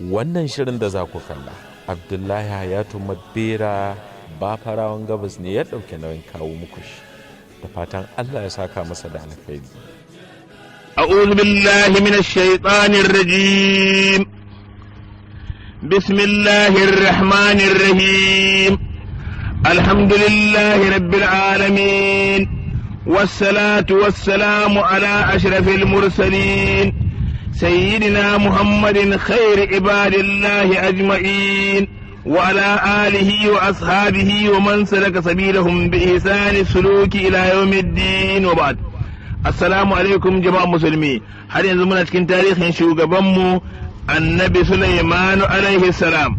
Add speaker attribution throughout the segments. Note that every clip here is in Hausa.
Speaker 1: Wannan shirin da za ku kalla, Abdullahi Hayatu Madbera ba farawan gabas ne ya ɗauke nauyin kawo muku shi. Da fatan Allah ya saka masa da alkhairi.
Speaker 2: أعوذ بالله من الشيطان الرجيم. بسم الله الرحمن الرحيم. الحمد لله رب العالمين، والصلاة والسلام على أشرف المرسلين سيدنا محمد خير عباد الله أجمعين، وعلى آله وأصحابه ومن سلك سبيلهم بإحسان السلوك إلى يوم الدين، وبعد. Assalamu alaikum jama'a musulmi. Har yanzu muna cikin tarihin shugabanmu Annabi Sulaiman alaihi salam.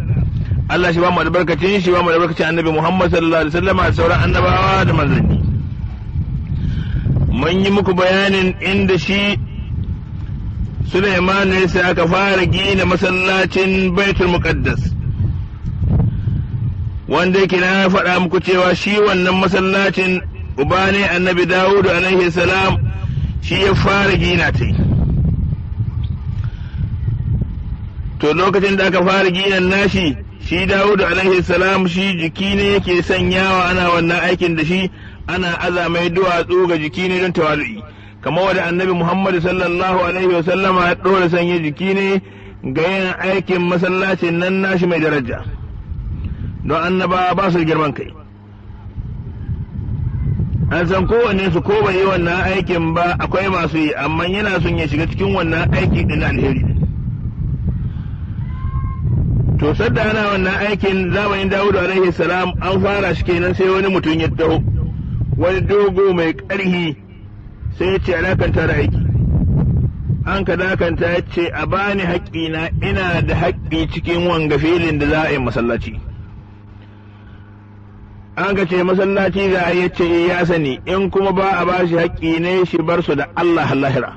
Speaker 2: Allah shi ba mu albarkacin shi, ba mu albarkacin Annabi Muhammad sallallahu alaihi wasallam da sauran annabawa da manzanni. Mun yi muku bayanin inda shi Sulaiman ne sai aka fara gina masallacin Baitul Muqaddas, wanda yake na faɗa muku cewa shi wannan masallacin uba ne Annabi Dawud alaihi salam shi ya fara gina ta. To lokacin da aka fara ginan nashi, shi Dawud alaihi salam shi jiki ne yake sanyawa ana wannan aikin da shi, ana azamai duwatsu ga jiki ne don tawalu'i, kamar wanda Annabi Muhammad sallallahu alaihi wa sallama ya ɗora sanya jiki ne ga yin aikin masallacin nan nashi mai daraja, don annaba ba su girman kai. An san kowanne su ko bai yi wannan aikin ba, akwai masu yi, amma yana son ya shiga cikin wannan aiki din alheri. To sadda ana wannan aikin zamanin Dawudu alaihi salam an fara shi kenan, sai wani mutum ya taho, wani dogo mai ƙarhi, sai ya ce a dakanta da aiki. An ka dakanta ya ce a bani haƙƙina, ina da haƙƙi cikin wanga filin da za a yi masallaci. An ka ce masallaci za a yi ce ya sani, in kuma ba a ba shi haƙƙi ne shi bar su da Allah lahira.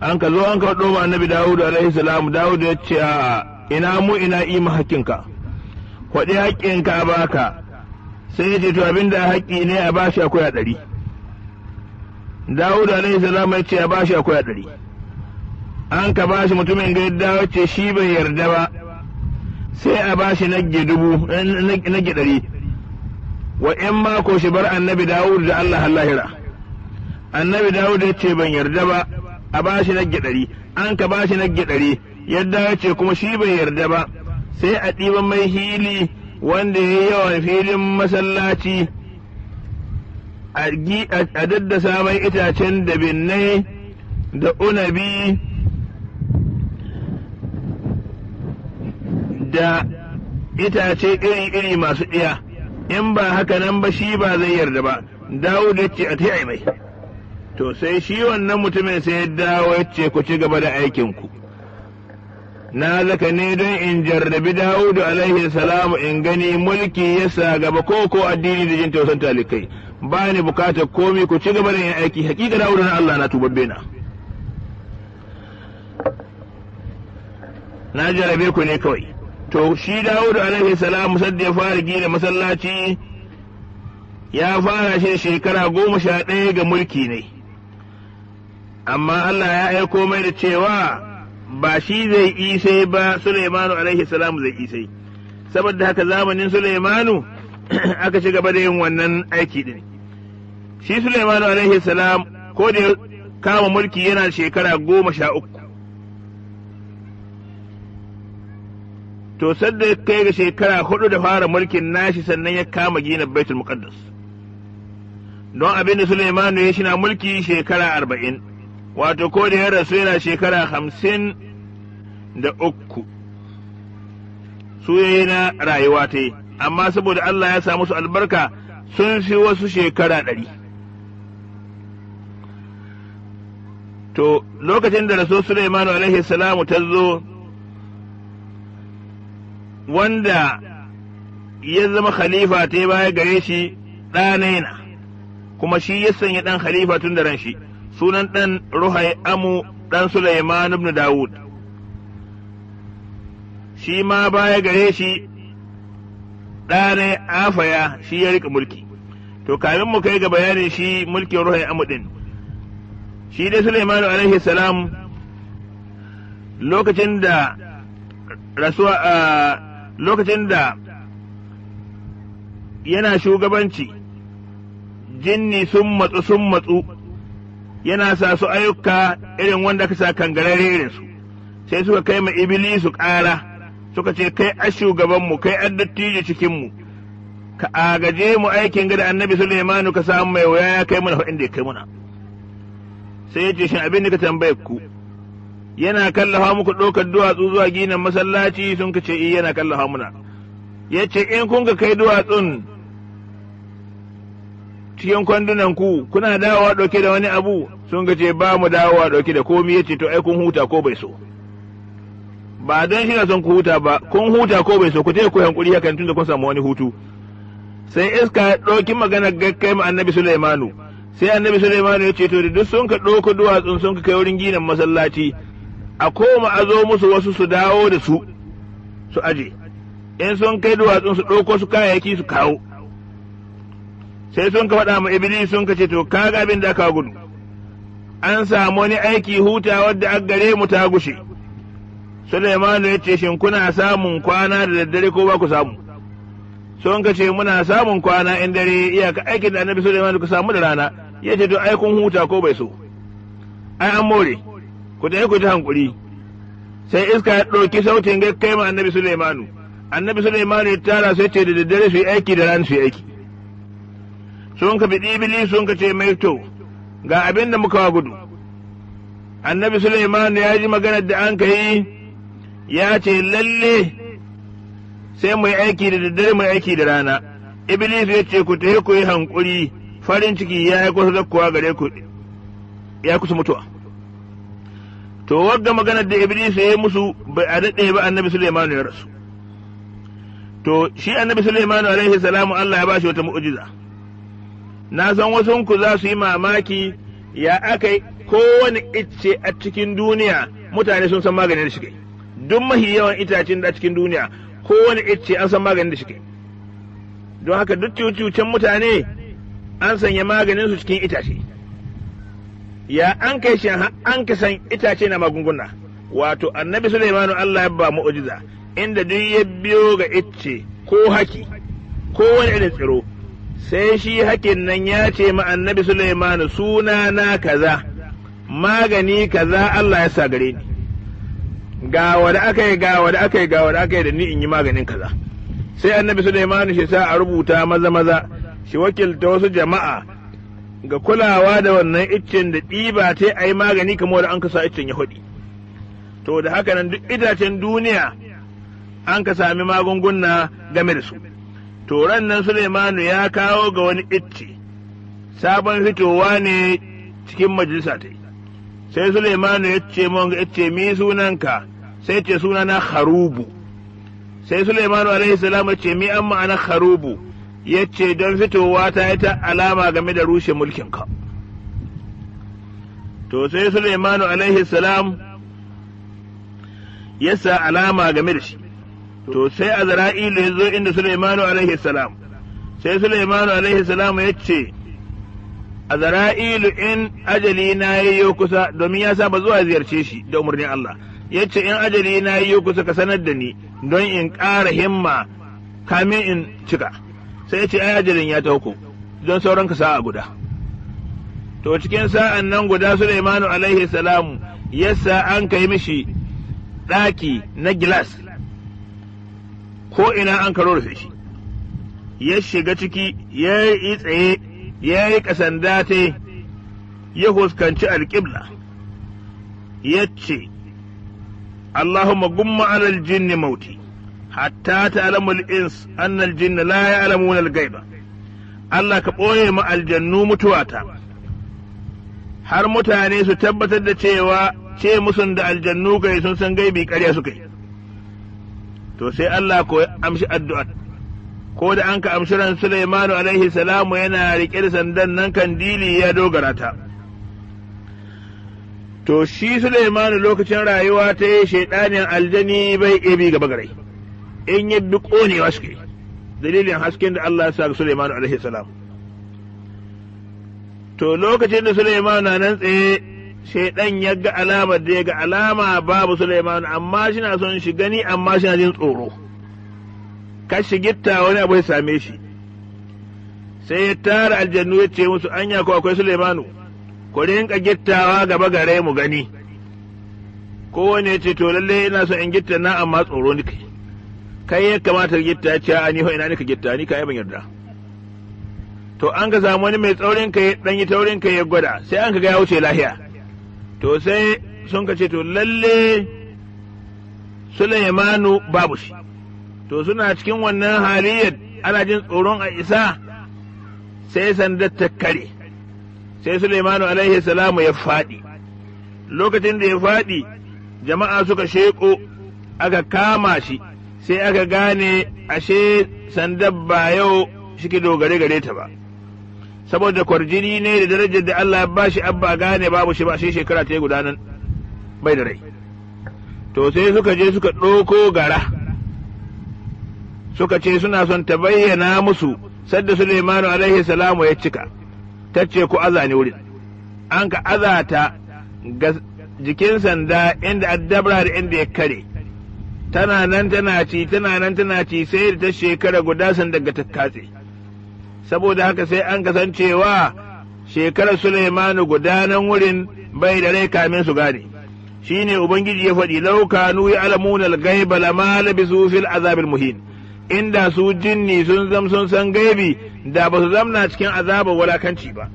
Speaker 2: An ka zo an ka ɗoma Annabi Dawud alaihi salam. Dawud ya ce a ina mu ina ima haƙƙinka, kwaɗi haƙƙinka a baka. Sai ya ce to abinda haƙƙi ne a ba shi akwai a 100. Dawud alaihi salam ya ce a ba shi akwai a 100. An ka ba shi mutumin ga yadda ce shi bai yarda ba, sai a ba shi nage 100. Wa ‘yan mako shi bar Annabi Dawud da Allah lahira. Annabi Dawud ya ce ban yarda ba, a ba shi nage 100. An ka ba shi nage 100, yadda ya ce kuma shi bai yarda ba, sai a ɗiban mai hili wanda ya yi yawan filin masallaci, a daddasa mai itacen da binnai da unabi da itace iri-iri masu ɗiya. In ba haka nan ba shi ba zai yarda ba. Dawud ya ce a ta mai. To sai shi wannan mutumin sai ya dawo ya ce ku ci gaba da aikinku. Na zaka ne don in jarrabi Dawud alaihi salamu in gani mulki ya sa gaba ko addini da jin tausan talikai. Ba ni bukatar komi, ku ci gaba da yin aiki. Hakika Dawud na Allah na tubabbe na jarrabe ku ne kawai. To shi Dawudu alaihi salam sadda ya fara gina masallaci, ya fara shi shekara 11 ga mulki ne, amma Allah ya aiko mai da cewa ba shi zai isai ba, Sulaimanu alaihi salam zai isai. Saboda haka zamanin Sulaimanu aka ci gaba da yin wannan aiki din. Shi Sulaimanu alaihi salam ko da ya kama mulki yana shekara 13. To sadda ya kai ga shekara 4 da fara mulkin nashi, sannan ya kama gina Baitul Muqaddas. Don abin da Sulaimanu ya shi na mulki shekara 40, wato ko da ya rasu yana shekara 53 su yayi na rayuwa ta yi, amma saboda Allah ya sa musu albarka sun fi wasu shekara 100. To lokacin da rasul Sulaimanu alaihi salamu ta zo, wanda ya zama khalifa ta baya gare shi ɗanaina, kuma shi ya sanya ɗan khalifa tun da ran shi, sunan ɗan Ruhai Amu ɗan Sulaiman ibn Dawud. Shi ma baya gare shi ɗanai Afaya shi ya rika mulki. To kamin mu kai ga bayanin shi mulkin Ruhai Amu ɗin, shi dai Sulaiman alaihi salam lokacin da rasuwa a lokacin da yana shugabanci jinni sun matsu yana sa su ayyuka irin wanda ka sa kangarare irinsu sai suka kai ma iblisu ƙara suka ce kai a shugabanmu kai a dattijo cikinmu ka agaje mu aikin gada annabi Sulaimanu ka samu mai waya ya kai mana inda ya kai muna sai ya ce shin abin da ka tambaye ku yana kallafa muku ɗaukar duwatsu zuwa ginin masallaci sun ka ce yana kallafa muna ya ce in kun ka kai duwatsun cikin kwandunan ku kuna dawowa ɗauke da wani abu sun ka ce ba mu dawowa ɗauke da komi ya ce to ai kun huta ko bai so ba don shi na son ku huta ba kun huta ko bai so ku je ku hankuri hakan tun da kun samu wani hutu sai iska ya ɗauki magana kai ma annabi Sulaimanu sai annabi Sulaimanu ya ce to da duk sun ka ɗauko duwatsun sun ka kai wurin ginin masallaci a koma a zo musu wasu su dawo da su aje in sun kai duwatsun su ɗauko su kayayyaki su kawo sai sun ka faɗa ma iblis sun ka ce to kaga abin da aka gudu an samu wani aiki huta wadda an gare mu ta gushe Sulaimanu ya ce shin kuna samun kwana da daddare ko ba ku samu sun ka ce muna samun kwana in dare iyaka aikin da annabi Sulaimanu ka samu da rana ya ce to ai kun huta ko bai so ai an more ku da ku ji hankuri sai iska ya ɗauki sautin kai ma annabi Sulaimanu ya tara sai ce da daddare su yi aiki da rana su yi aiki sun ka biɗi iblis sun ka ce mai to ga abin da muka gudu annabi Sulaimanu ya ji maganar da an ka yi ya ce lalle sai mu yi aiki da daddare mu yi aiki da rana iblis ya ce ku tafi ku yi hankuri farin ciki ya yi kusa zakkuwa gare ku ya kusa mutuwa to wagga maganar da iblis ya yi musu bai a daɗe ba annabi Sulaimanu ya rasu to shi annabi Sulaimanu alaihi salamu Allah ya bashi wata mu'jiza na san wasu ku za su yi mamaki ya akai kowane icce a cikin duniya mutane sun san maganin da shi kai duk mahi yawan itacen da cikin duniya kowane icce an san maganin da shi kai don haka duk cucucen mutane an sanya maganin su cikin itace ya an kai shi an ka san itace na magunguna wato annabi Sulaimanu Allah ya ba mu'jiza inda duk ya biyo ga icce ko haki ko wani irin tsiro sai shi hakin nan ya ce ma annabi Sulaimanu suna na kaza magani kaza Allah ya sa gare ni ga wanda aka yi da ni in yi maganin kaza sai annabi Sulaimanu shi sa a rubuta maza shi wakilta wasu jama'a ga kulawa da wannan iccen da ɗiba ta a yi magani kamar da an kasa iccen ya hudi to da haka nan duk itacen duniya an ka sami magunguna game da su to ran nan Sulaimanu ya kawo ga wani icce sabon fitowa ne cikin majalisa ta sai Sulaimanu ya ce mun ga icce mi sunanka sai ce sunana Kharubu sai Sulaimanu alaihi salam ya ce mi an ma'ana Kharubu ya ce don fitowa ta ita alama game da rushe mulkinka to sai Sulaimanu alaihi salam ya sa alama game da shi to sai Azra'ilu ya zo inda Sulaimanu alaihi salam sai Sulaimanu alaihi salam ya ce Azra'ilu in ajali na yayyo kusa domin ya saba zuwa ziyarce shi da umarnin Allah ya ce in ajali na yayyo kusa ka sanar da ni don in ƙara himma kamin in cika sai ya ce ai ajalin ya tauko don sauran ka sa'a guda to cikin sa'an nan guda Sulaimanu alaihi salam yasa an kai mishi ɗaki na gilas ko ina an karo rufe shi ya shiga ciki ya yi tsaye ya yi kasanda ta ya huskanci alƙibla ya ce Allahumma gumma alal jinni mauti hatta ta'lamul ins annal jinna la ya'lamuna al-ghaiba Allah ka ɓoye ma aljannu mutuwata har mutane su tabbatar da cewa ce musun da aljannu kai sun san gaibi ƙarya su kai to sai Allah ko amshi addu'ar ko da an ka amshi ran Sulaimanu alaihi salamu yana riƙe da sandan nan kan dili ya dogara ta to shi Sulaimanu lokacin rayuwa ta yi shaidanin aljani bai ebi gaba garai in ya bi ƙonewa suke dalilin hasken da Allah ya sa ga Sulaimanu alaihi salam to lokacin da Sulaimanu na nan tsaye shaidan ya ga alama da ya ga alama babu Sulaiman, amma shi na son shi gani, amma shi na jin tsoro kashi gitta wani abu ya same shi. Sai ya tara aljannu ya ce musu, anya ko akwai Sulaimanu, ku rinka gittawa gaba gare mu gani. Kowane ya ce, to lalle ina so in gitta na, amma tsoro ni kai ya kamata ka gitta. Ya ce, a ni ho ina nika gitta, ni kai ban yarda. To an ka samu wani mai tsaurin kai, dan yi taurin kai ya gwada, sai an ka ga ya wuce lahiya. To sai sun ka ce, to lalle Sulaimanu babu shi. To suna cikin wannan haliyar ana jin tsoron a isa, sai sandar ta kare, sai Sulaimanu alaihi salamu ya faɗi. Lokacin da ya faɗi, jama'a suka sheƙo, aka kama shi, sai aka gane ashe sandar ba yau shike dogare gare ta ba, saboda kwarjini ne da darajar da Allah ya bashi, abba gane babu shi ba, sai shekara ta yi gudanar bai da rai. To sai suka je suka ɗauko gara, suka ce suna son ta bayyana musu sadda Sulaimanu alaihi salamu ya cika, ta ce ku aza ne wurin, an ka aza ta ga jikin sanda inda addabra da inda ya kare, tana nan tana ci, tana nan tana ci, sai da ta shekara guda san daga ta katse. Saboda haka sai an kasancewa shekarar Sulaimanu guda nan wurin bai da rai kamin su gane. Shi ne Ubangiji ya faɗi, laukanu ya alamuna al-gaiba lama labisu fil azabil muhin. Inda su jinni sun san gaibi, da ba su zamna cikin azabar walakanci ba.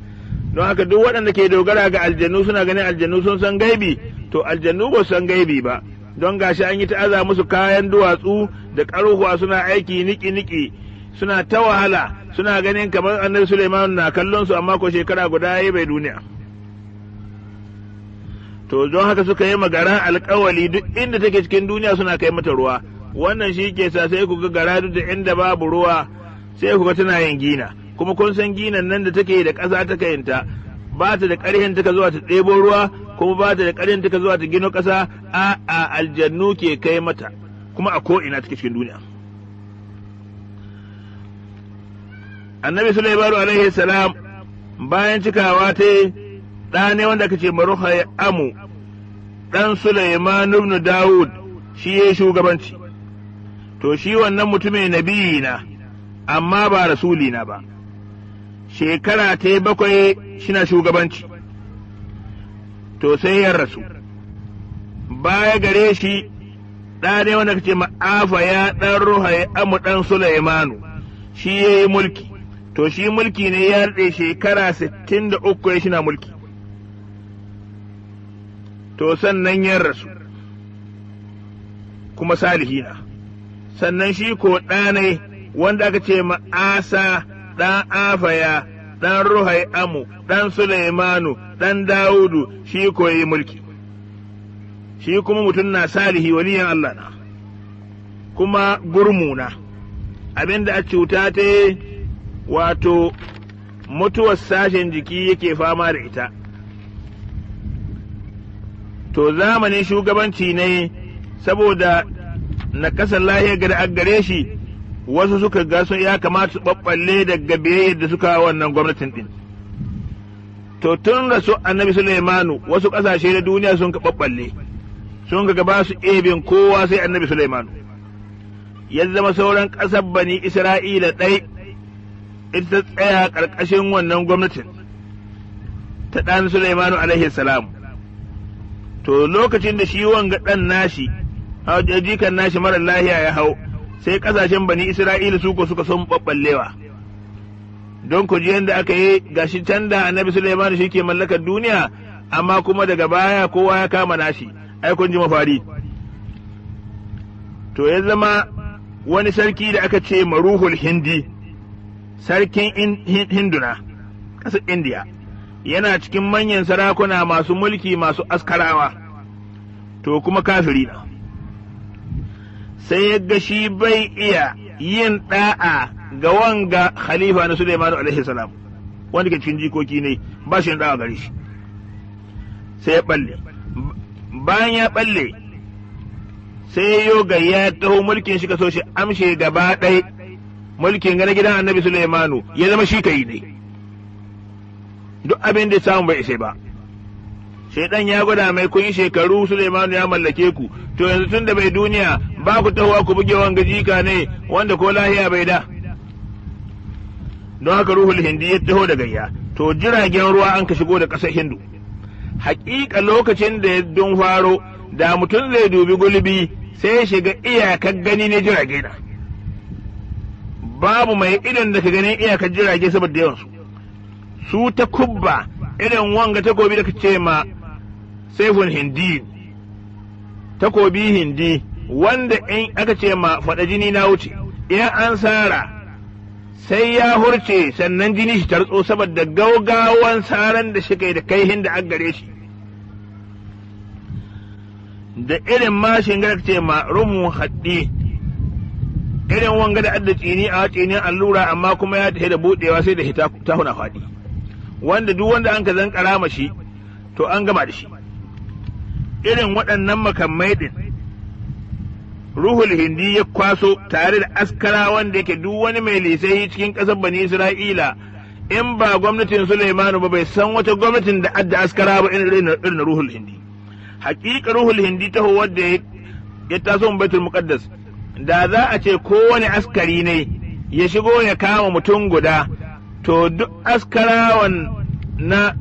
Speaker 2: Don haka duk waɗanda ke dogara ga aljannu suna ganin aljannu sun san gaibi, to aljannu ba su san gaibi ba. Don gashi an yi ta'aza musu kayan duwatsu da ƙaruwa suna aiki niki-niki, suna ta wahala, suna ganin kamar annabi Sulaiman na kallon su, amma ko shekara guda yayi bai duniya. To don haka suka yi magara alƙawali duk inda take cikin duniya suna kai mata ruwa. Wannan shi ke sa sai ku ga gara duk da inda babu ruwa, sai ku ga tana yin gina. Kuma kun san ginan nan da take da ƙasa ta kayinta, ba ta da ƙarhin ta zuwa ta ɗebo ruwa, kuma ba ta da ƙarhin ta zuwa ta gino ƙasa, a aljannu ke kai mata, kuma a ko'ina take cikin duniya. Annabi Sulaiman alaihi salam bayan cikawa ta ɗa ne wanda aka ce Maruha Amu, ɗan Sulaiman ibn Dawud, shi ya shugabanci. To shi wannan mutumin nabiyi na, amma ba rasuli na ba. Shekara ta 7 shina shugabanci, to sai ya rasu. Baya gare shi ɗa ne wanda aka ce Ma'afa ya ɗan Ruha Amu ɗan Sulaimanu, shi ya yi mulki. To shi mulki ne ya rade shekara 63 ya shina mulki. To sannan ya rasu, kuma salihina. Sannan shi ko ɗanai wanda aka ce Ma'asa ɗan Afaya, ɗan Ruhai Amu, ɗan Sulaimanu, ɗan Dawudu, shi ko yi mulki. Shi kuma mutum na salihi waliyan Allah na, kuma gurmuna, abinda a cuta ta wato mutuwar sashen jiki yake fama da ita. To zamanin shugabanci ne, saboda na kasar lahiyar gada gare shi, wasu suka ga sun ya kamata su ɓaɓɓalle daga biyayyar da suka wannan gwamnatin ɗin. To tun rasu annabi Sulaimanu wasu ƙasashe na duniya sun ka ɓaɓɓalle, sun ga ba su ebin kowa sai annabi Sulaimanu. Ya zama sauran ƙasar Bani Isra'ila ɗai, ita ta tsaya ƙarƙashin wannan gwamnatin ta ɗan Sulaimanu alaihi salam. To lokacin da shi wanga ɗan nashi, jikan nashi marar lahiya ya hau, sai ƙasashen Bani Isra'ila su ko suka son ɓaɓɓallewa. Don ku ji yadda aka yi gashi can da annabi Sulaimanu shi ke mallakar duniya, amma kuma daga baya kowa ya kama nashi, ai kun ji mafari. To ya zama wani sarki da aka ce Maruhul Hindi, sarkin Hinduna, ƙasar Indiya, yana cikin manyan sarakuna masu mulki masu askarawa, to kuma kafiri na. Sai ya ga shi bai iya yin ɗa'a ga wanga khalifa na Sulaimanu alaihi salam, wanda ke cikin jikoki ne, ba shi ɗa'a gare shi. Sai ya ɓalle. Bayan ya ɓalle, sai ya ya taho mulkin shi ka so shi amshe gaba ɗai mulkin gana gidan annabi Sulaimanu ya zama shi kai ne. Duk abin da samu bai ishe ba, shaidan ya gwada mai kun shekaru Sulaimanu ya mallake ku, to yanzu tun da bai duniya ba ku tahowa ku buge wanga jika ne wanda ko lahiya bai da. Don haka ruhul hindi ya taho da gayya, to jiragen ruwa an ka shigo da ƙasar Hindu. Haƙiƙa lokacin da ya don faro, da mutum zai dubi gulbi sai ya shiga iyakar gani ne jirage na. Babu mai idon da ka ganin iyakar jirage saboda yawansu. Su ta kubba irin wanga takobi da ka ce ma saifun hindi, takobi hindi wanda in aka ce ma faɗa jini na wuce, in an sara sai ya hurce sannan jini shi tartso saboda gaugawan saran da shi kai da kaihin da an gare shi. Da irin mashin ga ce ma rumu haɗi, irin wanga da adda tsini a tsinin allura amma kuma ya tafi da buɗewa sai da hita ta huna faɗi, wanda duk wanda an ka zan karama shi to an gama da shi. Irin waɗannan makamai ɗin ruhul hindi ya kwaso tare da askara wanda yake duk wani mai lisai cikin ƙasar Bani Isra'ila in ba gwamnatin Sulaimanu ba bai san wata gwamnatin da adda askara ba irin ruhul hindi. Hakika ruhul hindi taho wadda ya taso Baitul Muqaddas, da za a ce kowane askari ne ya shigo ya kama mutum guda, to duk askarawan na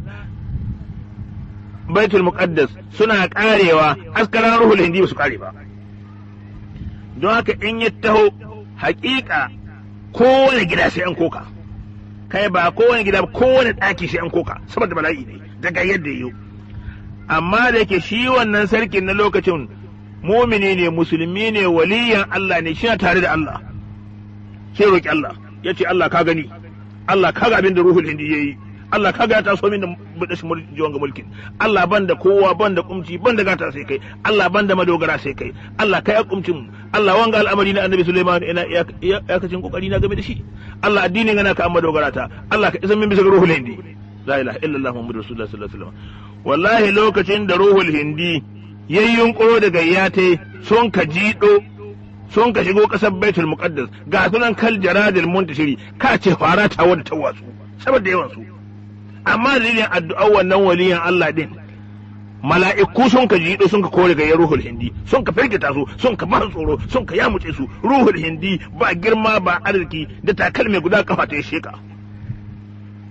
Speaker 2: Baitul Muqaddas suna karewa, askaran ruhul hindi ba su kare ba. Don haka in ya taho hakika kowane gida sai an koka, kai ba kowane gida ba kowane ɗaki sai an koka saboda bala'i ne daga yadda yiwu. Amma da yake shi wannan sarkin na lokacin mumini ne, musulmi ne, waliyan Allah ne, shi tare da Allah, sai roƙi Allah ya ce Allah ka gani, Allah ka ga abin da ruhul hindi ya yi, Allah ka ga ya taso min da buɗe jiwon ga mulkin, Allah ban da kowa, ban da kumci, ban da gata sai kai, Allah ban da madogara sai kai, Allah ka ya kumcin, Allah wanga al'amari na annabi Sulaiman ina iyakacin kokari na game da shi, Allah addinin gana ka amma dogara ta, Allah ka isan min bisa ga ruhul hindi. La ilaha illallah Muhammadur Rasulullah sallallahu alaihi wasallam. Wallahi lokacin da ruhul hindi yayin yunkuro da gayyate sun ka jido, sun ka shigo kasar Baitul Muqaddas, ga sunan kal jaradil muntashiri, ka ce fara ta wadda ta watsu saboda yawan su. Amma dalilin addu'ar wannan waliyan Allah din, mala'iku sun ka jido sun ka kore gayyar ruhul hindi, sun ka firgita su, sun ka ba tsoro, sun ka yamuce su. Ruhul hindi ba girma ba arziki da takalmi guda kafa ta sheka.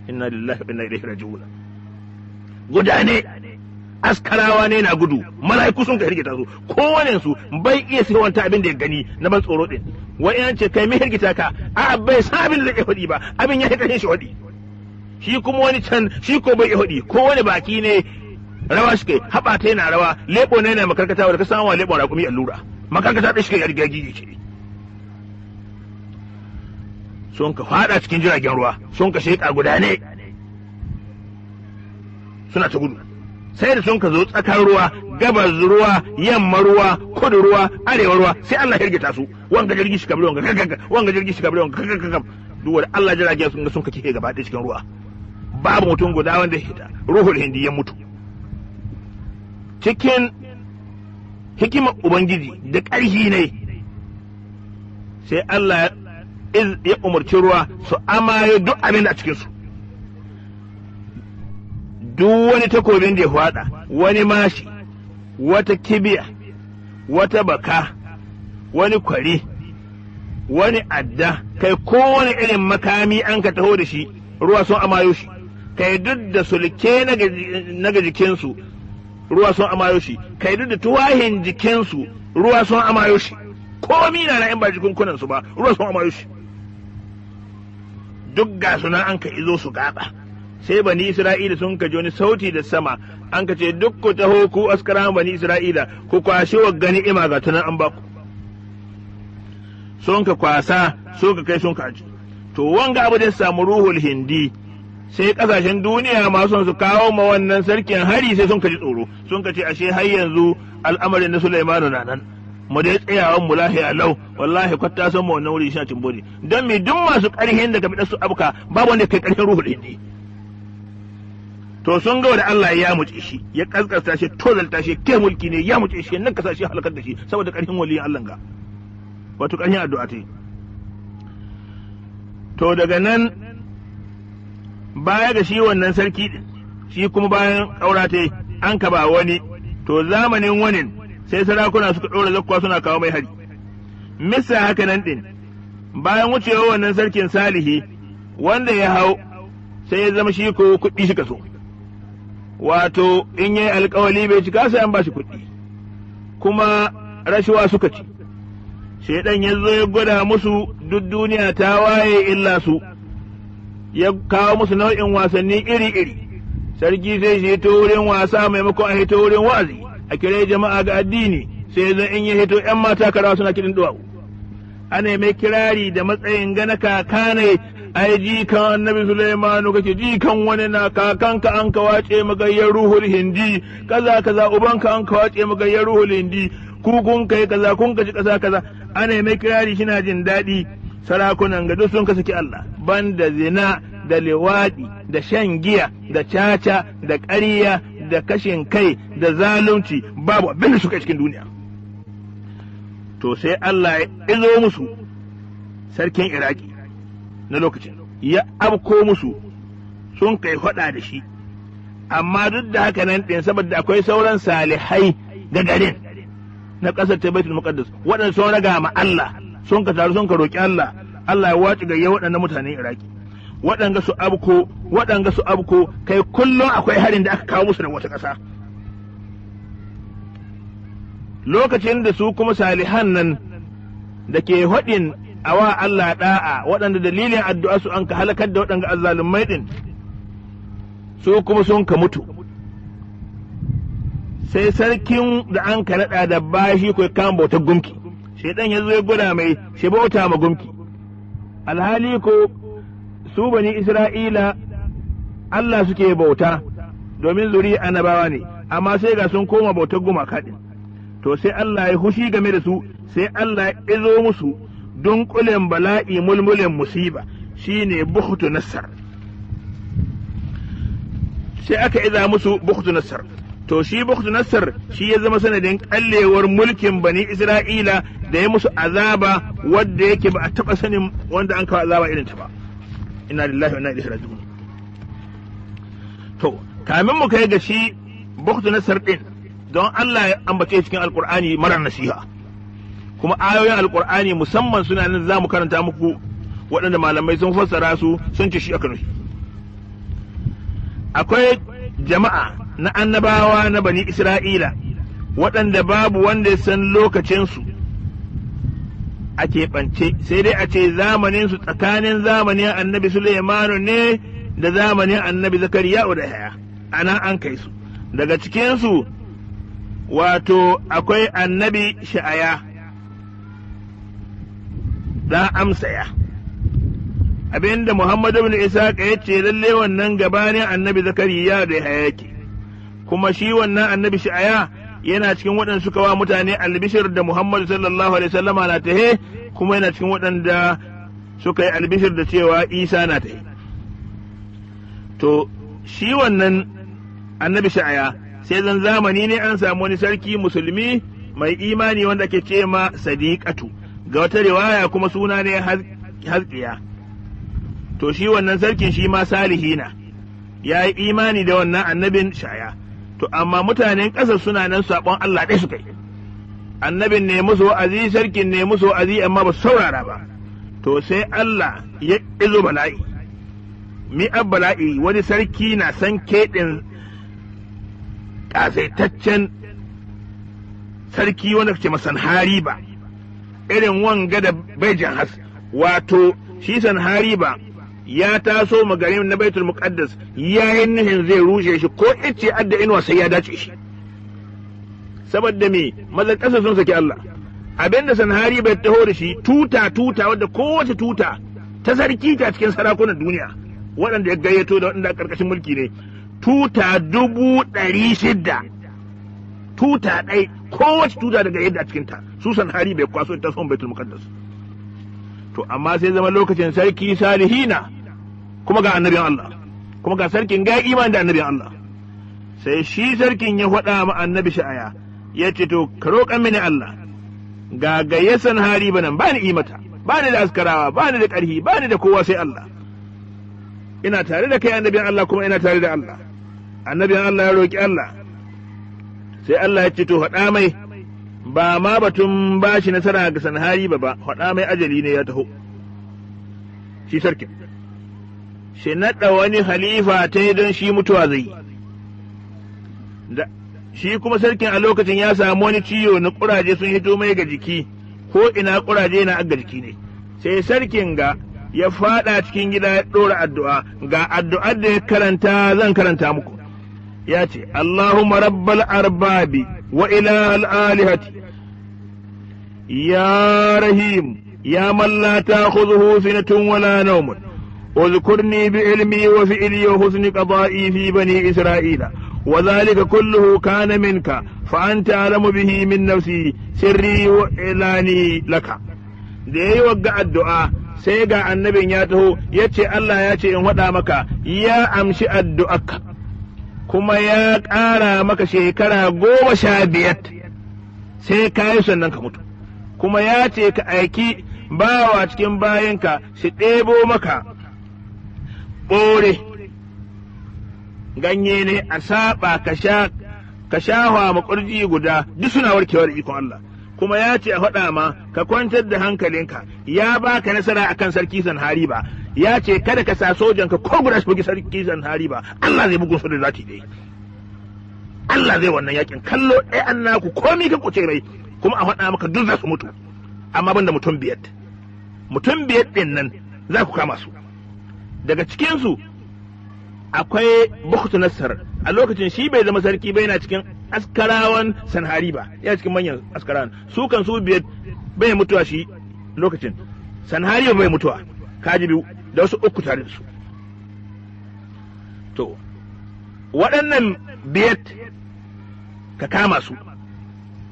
Speaker 2: Inna lillahi wa inna ilaihi raji'un. Gudane askarawa ne na gudu, mala'iku sun ka hirgita su, kowane su bai iya sirwanta abin da ya gani na ban tsoro din. Wai an ce kai mai hirgita ka, a bai san abin da zai faɗi ba, abin ya hirgita shi faɗi. Shi kuma wani can shi ko bai faɗi, ko wani baki ne rawa shi kai, haɓa ta yana rawa, leɓo na yana makarkata wanda ka san wa leɓon raƙumi allura, makarkata ɗin shi kai yargagi ce. Sun ka faɗa cikin jiragen ruwa, sun ka sheƙa guda ne, suna ta gudu. Sai da sun ka zo tsakar ruwa, gabas ruwa, yamma ruwa, kudu ruwa, arewa ruwa, sai Allah ya hirgita su. Wanga jirgi shi kabri wanga kakaka, wanga jirgi shi kabri wanga kakaka. Duk wanda Allah jiragen sun ka kike gaba ɗaya cikin ruwa. Babu mutum guda wanda ya hita, ruhul hindi ya mutu. Cikin hikimar Ubangiji da ƙarfi ne, sai Allah ya umarci ruwa su amaye duk abin da a cikinsu. Duk wani takobin da ya faɗa, wani mashi, wata kibiya, wata baka, wani kwari, wani adda, kai kowane irin makami an ka taho da shi, ruwa sun amayo shi, kai duk da sulke na ga jikinsu, ruwa sun amayo shi, kai duk da tuwahin jikinsu, ruwa sun amayo shi, komi na in ba jikunkunansu ba, ruwa sun amayo shi. Duk ga suna an ka izo su gaba. Sai Bani Isra'ila sun ka ji wani sauti da sama, an ka ce duk ku taho ku askaran Bani Isra'ila, ku kwashe wa gani ima ga tunan an baku. Sun ka kwasa, sun ka kai sun ka aji. To wanga abu da samu ruhul hindi, sai kasashen duniya masu su kawo ma wannan sarkin hari sai sun ka ji tsoro, sun ka ce ashe har yanzu al'amarin na Sulaimanu na nan. Mu dai tsayawan mu lahiya lau, wallahi kwatta san mu wannan wuri shi timbodi. Don me duk masu ƙarhin da ka bi su abuka babu wanda kai ƙarhin ruhul hindi. To sun ga wanda Allah ya muce shi, ya kaskasta shi, tozalta shi, ke mulki ne ya muce shi, nan kasa shi halakar da shi saboda ƙarhin waliyin Allah ga. Wato ƙarhin addu'a ta yi. To daga nan baya ga shi wannan sarki din, shi kuma bayan ƙaura ta yi, an ka ba wani, to zamanin wanin sai sarakuna suka ɗora zakkuwa suna kawo mai hari. Misa haka nan ɗin, bayan wucewa wannan sarkin Salihi, wanda ya hau sai ya zama shi ko kuɗi shi so. Wato, in yi alkawali bai cika sai an ba shi kuɗi, kuma rashuwa suka ci. Shaiɗan ya zo ya gwada musu duk duniya ta waye illa su, ya kawo musu nau'in wasanni iri-iri. Sarki sai shi hito wurin wasa maimakon a hito wurin wa'azi, a kira jama'a ga addini, sai zan in ya hito ‘yan mata karawa suna kiɗin duwawu. Ana mai kirari da matsayin gana kaka ne, ai jikan annabi Sulaimanu kake, jikan wani na kakanka an ka wace magayyar ruhul hindi, kaza kaza ubanka an ka wace magayyar ruhul hindi, ku kun kai kaza kun kaci kaza kaza. Ana mai kirari shina jin daɗi. Sarakunan ga duk sun ka saki Allah, banda zina da liwaɗi da shan giya da caca da ƙarya da kashin kai da zalunci, babu abin da suka cikin duniya. To sai Allah ya izo musu sarkin Iraki na lokacin, ya abko musu sun kai faɗa da shi, amma duk da haka nan ɗin saboda akwai sauran salihai da garin na ƙasar ta Baitul Muqaddas waɗanda sun raga ma Allah, sun ka taru sun ka roƙi Allah, Allah ya waci gayya waɗannan mutanen Iraki. Waɗanga su abko, kai kullum akwai harin da aka kawo musu da wata ƙasa. Lokacin da su kuma salihan nan da ke haɗin awa Allah ɗa'a, waɗanda dalilin addu'a su an ka halakar da waɗanga azzalumai ɗin, su kuma sun ka mutu. Sai sarkin da an ka naɗa da bashi ko kama bautar gumki, shaidan ya zo ya gwada mai shi bauta ma gumki. Alhali ko su bani Isra'ila Allah suke bauta domin zuri annabawa ne, amma sai ga sun koma bautar gumaka ɗin. To sai Allah ya hushi game da su, sai Allah ya izo musu dunkulen bala'i mulmulen musiba, shine bukhtu nassar. Sai aka iza musu bukhtu nassar. To shi bukhtu nassar shi ya zama sanadin kallewar mulkin bani Isra'ila da ya musu azaba wadda yake ba a taɓa sanin wanda an kawo azaba irin ta ba. Inna lillahi wa inna ilaihi raji'un. To, kamin mu kai ga shi bukhtu nassar din, don Allah ya ambace cikin Alƙur'ani marar nasiha, kuma ayoyin Alƙur'ani musamman suna nan za mu karanta muku waɗanda malamai sun fassara su sun ce shi aka nufi. Akwai jama'a na annabawa na bani Isra'ila waɗanda babu wanda ya san lokacinsu a keɓance, sai dai a ce zamaninsu tsakanin zamanin annabi Sulaimanu ne da zamanin annabi Zakariya da Yahaya, ana an kai su. Daga cikinsu wato akwai annabi Sha'aya ɗan Amsaya, abinda Muhammadu bin Ishaq ya ce lalle wannan gabanin annabi Zakariya da Yahaya yake, kuma shi wannan annabi Sha'aya yana cikin waɗanda suka wa mutane albishir da Muhammadu sallallahu alaihi wasallama na tahe, kuma yana cikin waɗanda suka yi albishir da cewa Isa na tahe. To shi wannan annabi Sha'aya sai zan zamani ne an samu wani sarki musulmi mai imani wanda ke ce ma Sadiqatu, ga wata riwaya kuma suna ne Hazqiya. To shi wannan sarkin shi ma salihina, ya yi imani da wannan annabin Sha'aya. To amma mutanen ƙasar suna nan saɓon Allah ɗaya suka yi, annabin ne musu wa'azi, sarkin ne musu wa'azi, amma ba su saurara ba. To sai Allah ya izo bala'i. Mi'ab bala'i, wani sarki na san keɗin ƙasaitaccen sarki wanda ce masan hariba, irin wanga da baijan has, wato shi san hariba ya taso magarin na Baitul Muqaddas, yayin nihin zai rushe shi, ko ice adda inuwa sai ya dace shi, saboda me mazan ƙasa sun saki Allah. Abinda sanhari bai taho da shi tuta wadda kowace tuta ta sarki ta cikin sarakunan duniya waɗanda ya gayyato da waɗanda a ƙarƙashin mulki ne, tuta 600,000 tuta ɗai, kowace tuta daga yadda a cikinta su sanhari bai kwaso ta son Baitul Muqaddas. To amma sai zama lokacin sarki salihina, kuma ga annabin Allah, kuma ga sarkin ga iman da annabin Allah. Sai shi sarkin ya faɗa ma annabi Sha'aya, ya ce to ka roƙan mini Allah, ga gayyasan hari banan ba ni imata, ba ni da askarawa, ba ni da ƙarhi, ba ni da kowa sai Allah. Ina tare da kai annabin Allah, kuma ina tare da Allah. Annabin Allah ya roƙi Allah, sai Allah ya ce to faɗa mai ba ma batun ba shi nasara ga Sanhari ba faɗa mai ajali ne ya taho shi sarkin shi naɗa wani halifa ta don shi mutuwa zai shi kuma sarkin a lokacin ya samu wani ciwo na ƙuraje sun hito mai ga jiki ko ina ƙuraje na aga jiki ne sai sarkin ga ya faɗa cikin gida ya ɗora addu'a ga addu'ar da ya karanta zan karanta muku ya ce Allahumma rabbal arbabi wa ilahal alihati ya rahim ya man la ta'khudhuhu sinatun wala nawmun اذكرني بعلمي وفعلي وحسن قضائي في بني إسرائيل وذلك كله كان منك فأنت أعلم به من نفسي سري وإعلاني لك da ya yi wagga addu'a sai ga annabin ya taho ya ce Allah ya ce in waɗa maka ya amshi addu'arka kuma ya ƙara maka shekara 15 sai ka yi sannan ka mutu kuma ya ce ka aiki bawa cikin bayanka shi ɗebo maka ɓore ganye ne a saɓa ka sha maƙurji guda duk suna warkewa da ikon Allah kuma ya ce a faɗa ma ka kwantar da hankalinka ya baka nasara akan sarki Sanhari ba ya ce kada ka sa sojanka ko guda su bugi sarki Sanhari ba Allah zai bugun su da zati dai Allah zai wannan yakin kallo ɗaya an naku komi ka kuce mai kuma a faɗa maka duk za su mutu amma banda mutum biyar ɗin nan za ku kama su daga cikinsu akwai Bukhtu Nassar a lokacin shi bai zama sarki bai na cikin askarawan Sanhari ba ya cikin manyan askarawan su kan su biyar bai mutuwa shi lokacin Sanhari bai mutuwa kaji biyu da wasu uku tare da su to waɗannan biyar ka kama su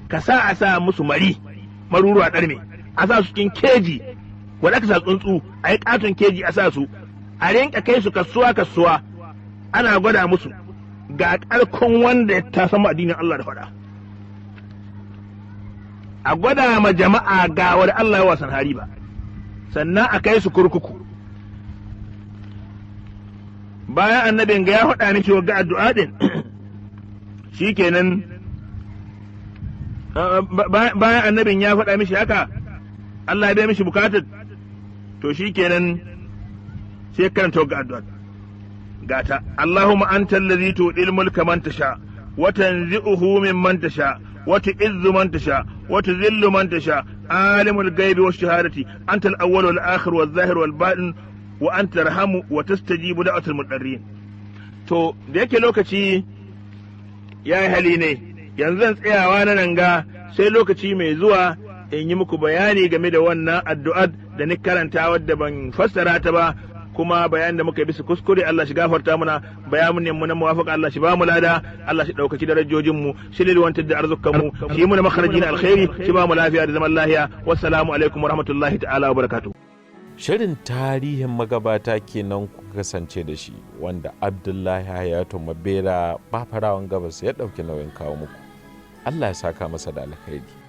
Speaker 2: ka sa musu maruruwa ɗarme a sa su cikin keji wadda ka sa tsuntsu a yi katon keji a sa su a rinka kai su kasuwa ana gwada musu ga ƙarkon wanda ya tasa addinin Allah da faɗa a gwada ma jama'a ga wani Allah ya wasan hari ba sannan a kai su kurkuku bayan annabin ga ya faɗa ni cewa ga addu'a din shikenan bayan annabin ya faɗa mishi haka Allah ya bai mishi bukatar to shikenan sai karanta ga addu'a gata Allahumma anta allazi tu'il mulka man tasha wa tanzi'uhu mimman tasha wa tu'izzu man tasha wa tuzillu man tasha alimul ghaibi wash shahadati anta al-awwal wal akhir wal zahir wal batin wa anta tarhamu wa tastajibu da'watul mudarrin to da yake lokaci yayi hali ne yanzu zan tsayawa na nan ga sai lokaci mai zuwa in yi muku bayani game da wannan addu'ar da ni karanta wadda ban fassara ta ba kuma bayanin da muka yi bisa kuskure Allah shi gafarta muna bayanin mu na muwafaqa Allah shi ba mu lada Allah shi daukaki darajojin mu shi lilwantar da arzukan mu shi mu na makharajin alkhairi shi ba mu lafiya da zaman lafiya wassalamu alaikum warahmatullahi ta'ala wabarakatuh.
Speaker 1: Shirin tarihin magabata kenan kuka kasance da shi wanda Abdullahi Hayatu Mabera Bafarawan Gabas ya dauki nauyin kawo muku. Allah ya saka masa da alkhairi.